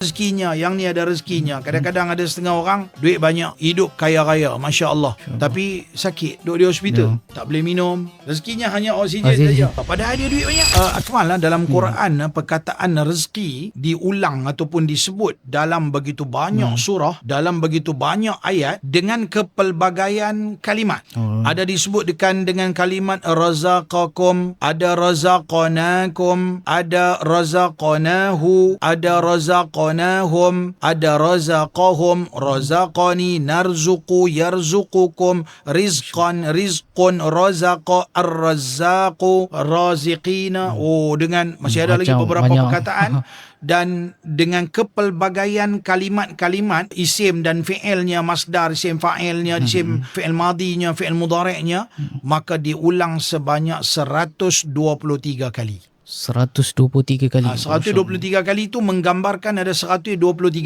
rezekinya, yang ni ada rezekinya. Kadang-kadang ada setengah orang duit banyak, hidup kaya-raya, Masya Allah, tapi sakit, duduk di hospital, tak boleh minum, rezekinya hanya oksigen saja, padahal dia duit banyak. Akmal, dalam Quran perkataan rezeki diulang ataupun disebut dalam begitu banyak surah, dalam begitu banyak ayat dengan kepelbagaian kalimat. Ada disebutkan dengan kalimat razaqakum, ada razaqanakum, ada razaqanahu, ada razaqanahum, ada razaqahum, razaqani, narzuqu, yarzuqukum, rizqan, rizqun, razaqa, ar-razzaqu, raziqina. Dengan masih ada lagi beberapa perkataan. Dan dengan kepelbagaian kalimat-kalimat, isim dan fi'ilnya, masdar, isim fa'ilnya, isim fi'il madinya, fi'il mudhari'nya, maka diulang sebanyak 123 kali. 123 kali. 123 kali itu menggambarkan ada 123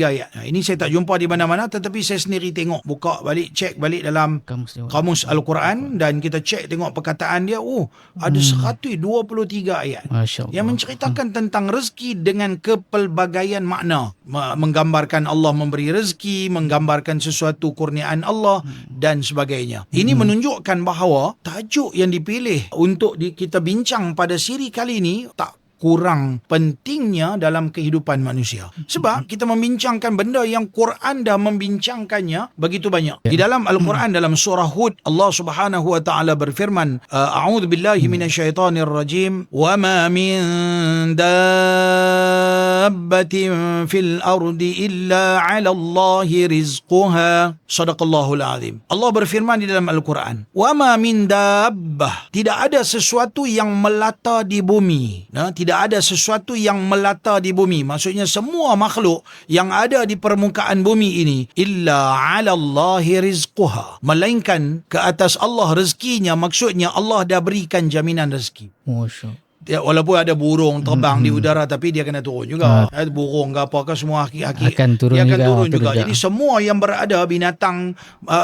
ayat. Ini saya tak jumpa di mana-mana, tetapi saya sendiri tengok, buka balik, cek balik dalam kamus Al-Quran, dan kita cek tengok perkataan dia. Ada 123 ayat yang menceritakan tentang rezeki dengan kepelbagaian makna, menggambarkan Allah memberi rezeki, menggambarkan sesuatu kurniaan Allah dan sebagainya. Ini menunjukkan bahawa tajuk yang dipilih untuk kita bincang pada siri kali ini tak kurang pentingnya dalam kehidupan manusia. Sebab kita membincangkan benda yang Quran dah membincangkannya begitu banyak. Di dalam Al-Quran, dalam surah Hud, Allah Subhanahu wa taala berfirman, a'udzu billahi minasyaitonir rajim, wa ma min dabbatin fil ardi illa 'ala Allahi rizquha. Shadaqallahul azim. Allah berfirman di dalam Al-Quran, wa ma min dabbah, tidak ada sesuatu yang melata di bumi. Tidak ada sesuatu yang melata di bumi. Maksudnya semua makhluk yang ada di permukaan bumi ini, illa 'ala Allahi rizquha, melainkan ke atas Allah rezekinya. Maksudnya Allah dah berikan jaminan rezeki. Masya. Walaupun ada burung terbang di udara, tapi dia kena turun juga. Burung ke apa ke semua haki-haki akan turun, dia akan turun juga. juga. Jadi semua yang berada, binatang,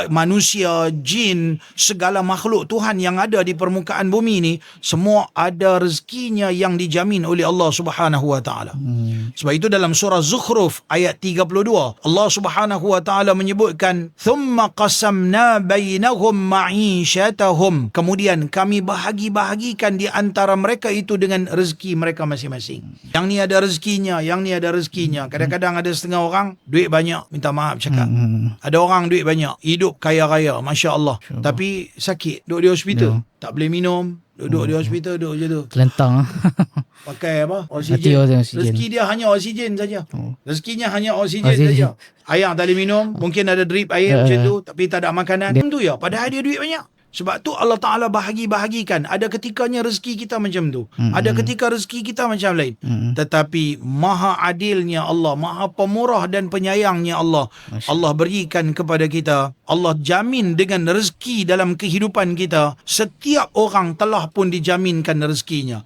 manusia, jin, segala makhluk Tuhan yang ada di permukaan bumi ini, semua ada rezekinya yang dijamin oleh Allah Subhanahu wa taala. Sebab itu dalam surah Zukhruf ayat 32, Allah Subhanahu wa taala menyebutkan, thumma qasamna bainahum ma'isyatahum, kemudian kami bahagi-bahagikan di antara mereka itu dengan rezeki mereka masing-masing. Yang ni ada rezekinya, yang ni ada rezekinya. Kadang-kadang ada setengah orang duit banyak, minta maaf cakap. Ada orang duit banyak, hidup kaya-raya, Masya Allah, tapi sakit, duduk di hospital, tak boleh minum, duduk di hospital, duduk je tu. Kelentang. Pakai apa? Oksigen. Rezeki dia hanya oksigen saja. Rezekinya hanya oksigen saja. Air tak boleh minum, mungkin ada drip air macam tu, tapi tak ada makanan. Itu ya, padahal dia duit banyak. Sebab tu Allah Ta'ala bahagi-bahagikan. Ada ketikanya rezeki kita macam tu, ada ketika rezeki kita macam lain. Tetapi maha adilnya Allah, maha pemurah dan penyayangnya Allah, Allah berikan kepada kita, Allah jamin dengan rezeki dalam kehidupan kita. Setiap orang telah pun dijaminkan rezekinya.